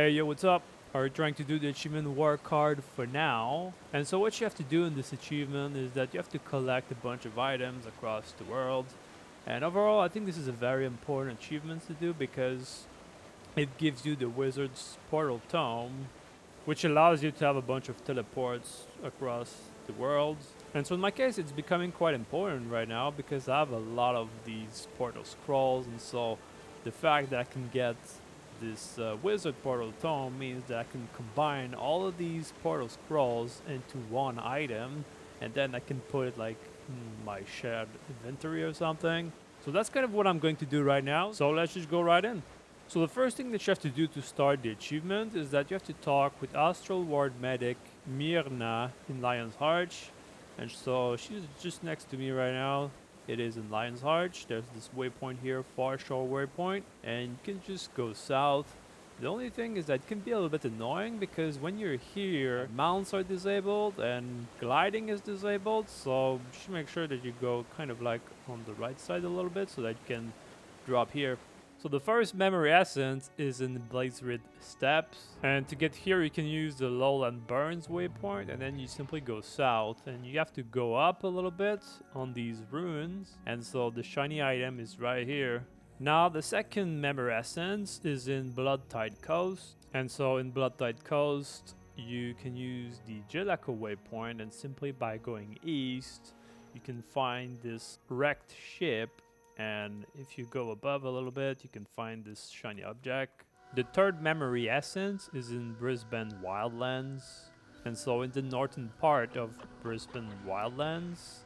Hey, yo, what's up? Are you trying to do the achievement work hard for now? And so what you have to do in this achievement is that you have to collect a bunch of items across the world. And overall, I think this is a very important achievement to do because it gives you the wizard's portal tome, which allows you to have a bunch of teleports across the world. And so in my case, it's becoming quite important right now because I have a lot of these portal scrolls, and so the fact that I can get this wizard portal tome means that I can combine all of these portal scrolls into one item, and then I can put it like in my shared inventory or something. So that's kind of what I'm going to do right now. So let's just go right in. So the first thing that you have to do to start the achievement is that you have to talk with Astral Ward Medic Myrna in Lion's Arch. And so she's just next to me right now. It is in Lion's Arch. There's this waypoint here, Far Shore Waypoint, and you can just go south. The only thing is that it can be a little bit annoying because when you're here, mounts are disabled and gliding is disabled. So just make sure that you go kind of like on the right side a little bit so that you can drop here. So the first memory essence is in the Blazerid Steppes, and to get here you can use the Lowland Burns waypoint, and then you simply go south, and you have to go up a little bit on these ruins, and so the shiny item is right here. Now the second memory essence is in Bloodtide Coast, and so in Bloodtide Coast you can use the Jellicoe waypoint, and simply by going east you can find this wrecked ship. And if you go above a little bit, you can find this shiny object. The third memory essence is in Brisbane Wildlands. And so in the northern part of Brisbane Wildlands,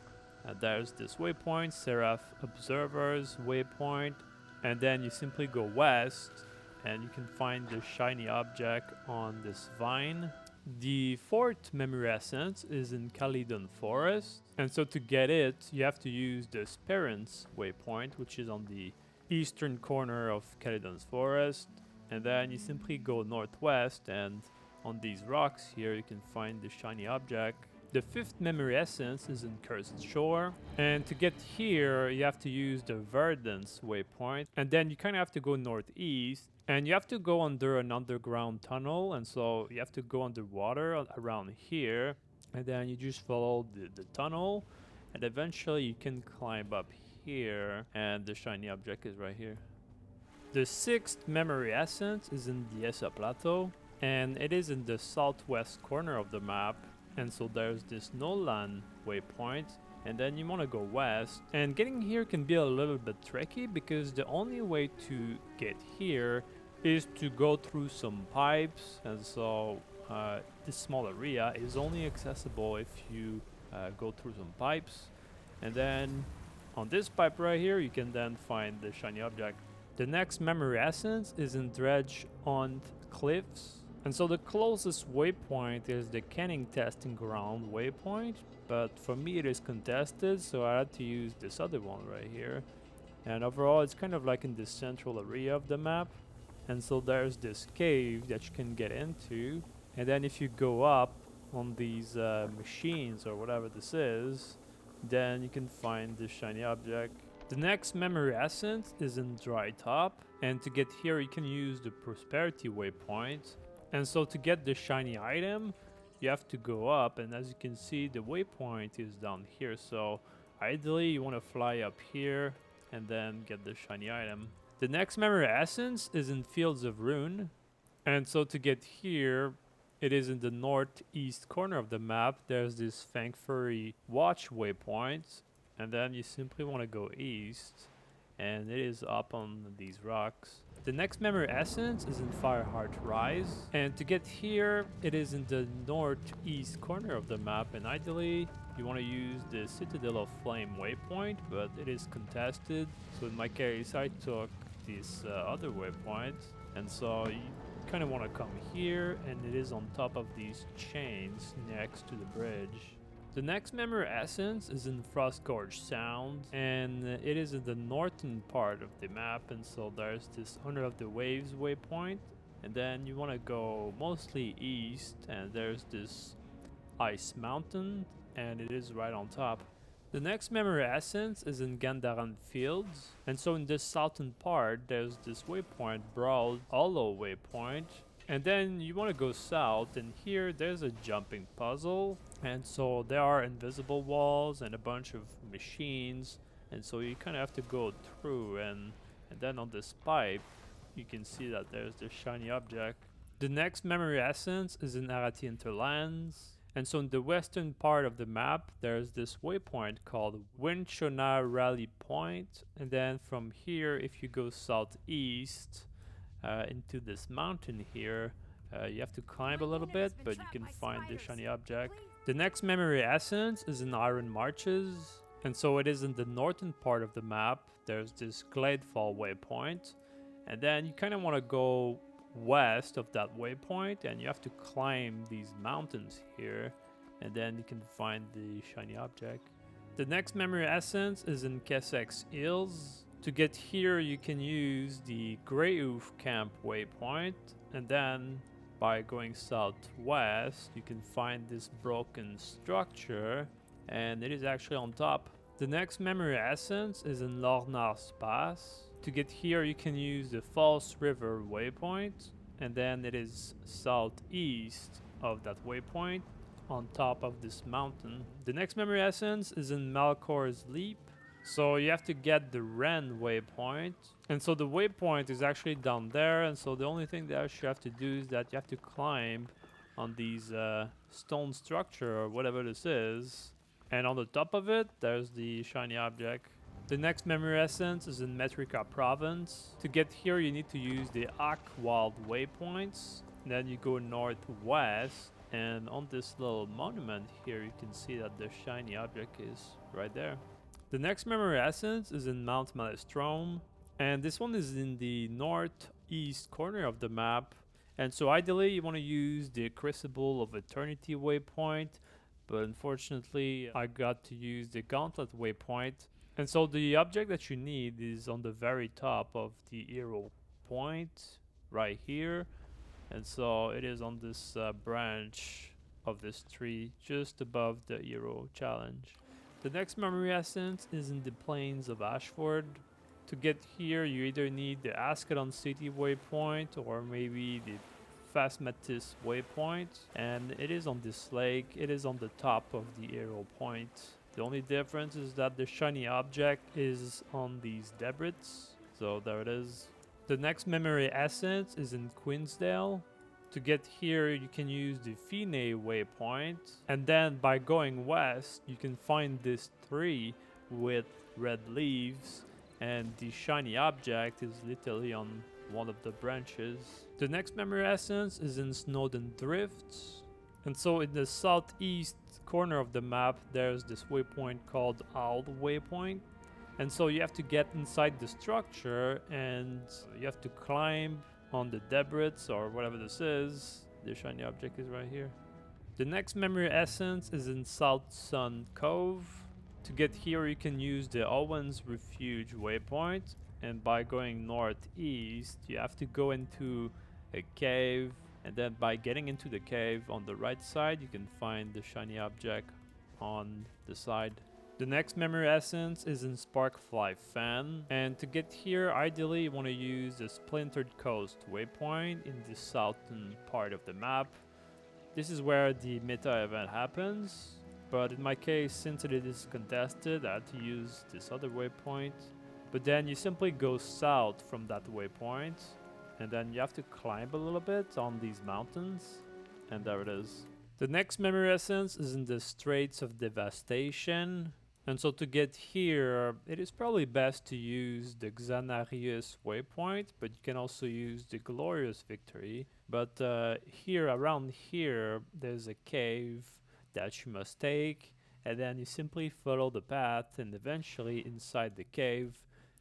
there's this waypoint, Seraph Observers waypoint. And then you simply go west and you can find the shiny object on this vine. The fourth memory essence is in Caledon Forest, and so to get it, you have to use the Sperance waypoint, which is on the eastern corner of Caledon's Forest, and then you simply go northwest, and on these rocks here you can find the shiny object. The fifth memory essence is in Cursed Shore, and to get here you have to use the Verdance waypoint, and then you kind of have to go northeast, and you have to go under an underground tunnel, and so you have to go underwater around here, and then you just follow the tunnel, and eventually you can climb up here, and the shiny object is right here. The sixth memory essence is in the Essa Plateau, and it is in the southwest corner of the map, and so there's this Nolan waypoint, and then you want to go west, and getting here can be a little bit tricky because the only way to get here is to go through some pipes, and so this small area is only accessible if you go through some pipes, and then on this pipe right here you can then find the shiny object. The next memory essence is in Dredge on Cliffs. And so the closest waypoint is the Canning Testing Ground waypoint, but for me it is contested, so I had to use this other one right here. And overall it's kind of like in the central area of the map, and so there's this cave that you can get into, and then if you go up on these machines or whatever this is, then you can find the shiny object. The next memory essence is in Dry Top, and to get here you can use the Prosperity waypoint. And so to get the shiny item, you have to go up, and as you can see, the waypoint is down here. So ideally, you want to fly up here and then get the shiny item. The next memory essence is in Fields of Ruin. And so to get here, it is in the northeast corner of the map. There's this Fangfury Watch waypoint, and then you simply want to go east, and it is up on these rocks. The next memory essence is in Fireheart Rise, and to get here it is in the northeast corner of the map, and ideally you want to use the Citadel of Flame waypoint, but it is contested, so in my case I took this other waypoint, and so you kind of want to come here, and it is on top of these chains next to the bridge. The next memory essence is in Frostgorge Sound, and it is in the northern part of the map, and so there's this Honor of the Waves waypoint, and then you want to go mostly east, and there's this Ice Mountain, and it is right on top. The next memory essence is in Gandaran Fields, and so in this southern part there's this waypoint, Broad Hollow waypoint, And then you want to go south, and here there's a jumping puzzle. And so there are invisible walls and a bunch of machines. And so you kind of have to go through. And then on this pipe, you can see that there's this shiny object. The next memory essence is in Arati Interlands. And so in the western part of the map, there's this waypoint called Winchona Rally Point. And then from here, if you go southeast, into this mountain here. You have to climb a little bit, but you can find the shiny object. The next memory essence is in Iron Marches, and so it is in the northern part of the map. There's this Gladefall waypoint, and then you kind of want to go west of that waypoint, and you have to climb these mountains here, and then you can find the shiny object. The next memory essence is in Kessex Hills. To get here, you can use the Greyhoof Camp waypoint, and then by going southwest, you can find this broken structure, and it is actually on top. The next memory essence is in Lornar's Pass. To get here, you can use the False River waypoint, and then it is southeast of that waypoint on top of this mountain. The next memory essence is in Malcor's Leap. So you have to get the Ren waypoint. And so the waypoint is actually down there. And so the only thing that you have to do is that you have to climb on these stone structure or whatever this is. And on the top of it, there's the shiny object. The next memory essence is in Metrica Province. To get here, you need to use the Akwald waypoints. And then you go northwest. And on this little monument here, you can see that the shiny object is right there. The next memory essence is in Mount Maelstrom, and this one is in the northeast corner of the map. And so ideally you want to use the Crucible of Eternity waypoint, but unfortunately I got to use the Gauntlet waypoint. And so the object that you need is on the very top of the hero point right here. And so it is on this branch of this tree just above the hero challenge. The next memory essence is in the plains of Ashford. To get here, you either need the Ascalon City waypoint or maybe the Phasmatis waypoint. And it is on this lake. It is on the top of the arrow point. The only difference is that the shiny object is on these debris. So there it is. The next memory essence is in Queensdale. To get here, you can use the Fine waypoint, and then by going west, you can find this tree with red leaves, and the shiny object is literally on one of the branches. The next memory essence is in Snowden Drifts, and so in the southeast corner of the map, there's this waypoint called Owl Waypoint. And so you have to get inside the structure, and you have to climb on the debris or whatever this is. The shiny object is right here. The next memory essence is in South Sun Cove. To get here, you can use the Owen's Refuge waypoint, and by going northeast, you have to go into a cave, and then by getting into the cave on the right side, you can find the shiny object on the side. The next memory essence is in Sparkfly Fan, and to get here, ideally you want to use the Splintered Coast waypoint in the southern part of the map. This is where the meta event happens, but in my case, since it is contested, I had to use this other waypoint. But then you simply go south from that waypoint, and then you have to climb a little bit on these mountains, and there it is. The next memory essence is in the Straits of Devastation. And so to get here, it is probably best to use the Xanarius waypoint, but you can also use the Glorious Victory. But here, around here, there's a cave that you must take, and then you simply follow the path, and eventually inside the cave,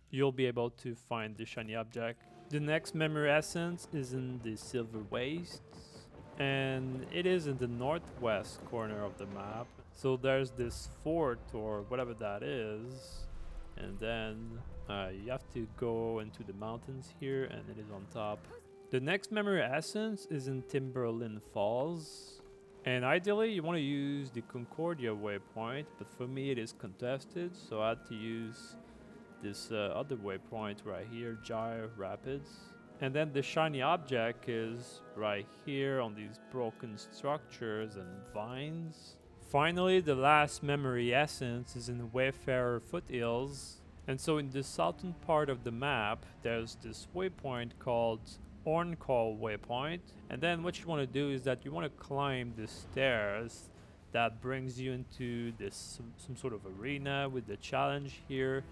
you'll be able to find the shiny object. The next memory essence is in the Silver Wastes, and it is in the northwest corner of the map. So there's this fort or whatever that is, and then you have to go into the mountains here, and it is on top. The next memory essence is in Timberlin Falls, and ideally you want to use the Concordia waypoint, but for me it is contested, so I had to use this other waypoint right here, Gyre Rapids. And then the shiny object is right here on these broken structures and vines. Finally, the last memory essence is in Wayfarer Foothills. And so in the southern part of the map, there's this waypoint called Orncall Waypoint. And then what you want to do is that you want to climb the stairs that brings you into this some sort of arena with the challenge here.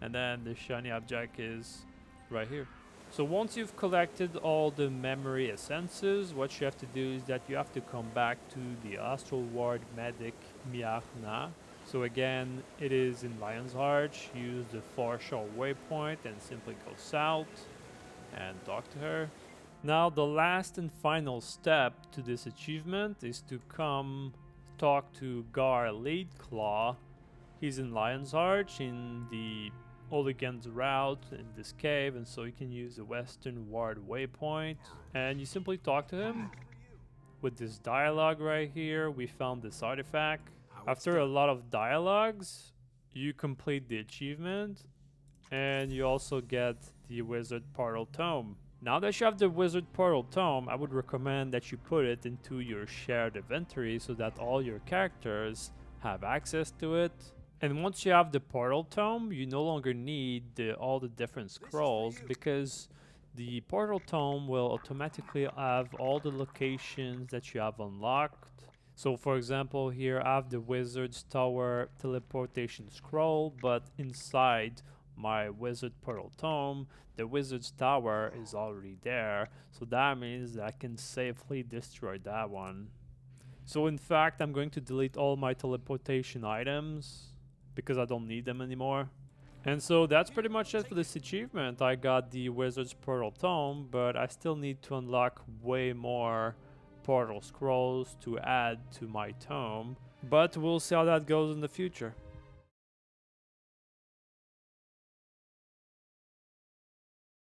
And then the shiny object is right here. So once you've collected all the memory essences, what you have to do is that you have to come back to the Astral Ward Medic Miarna. So again, it is in Lion's Arch. Use the foreshore waypoint and simply go south and talk to her. Now the last and final step to this achievement is to come talk to Gar Laidclaw. He's in Lion's Arch in the Oligan's route in this cave, and so you can use the Western Ward waypoint and you simply talk to him. With this dialogue right here, we found this artifact. After a lot of dialogues, you complete the achievement and you also get the Wizard Portal Tome. Now that you have the Wizard Portal Tome, I would recommend that you put it into your shared inventory so that all your characters have access to it. And once you have the Portal Tome, you no longer need all the different scrolls, because the Portal Tome will automatically have all the locations that you have unlocked. So for example, here I have the Wizard's Tower teleportation scroll, but inside my Wizard Portal Tome, the Wizard's Tower is already there. So that means that I can safely destroy that one. So in fact, I'm going to delete all my teleportation items because I don't need them anymore. And so that's pretty much it for this achievement. I got the Wizard's Portal Tome, but I still need to unlock way more portal scrolls to add to my tome. But we'll see how that goes in the future.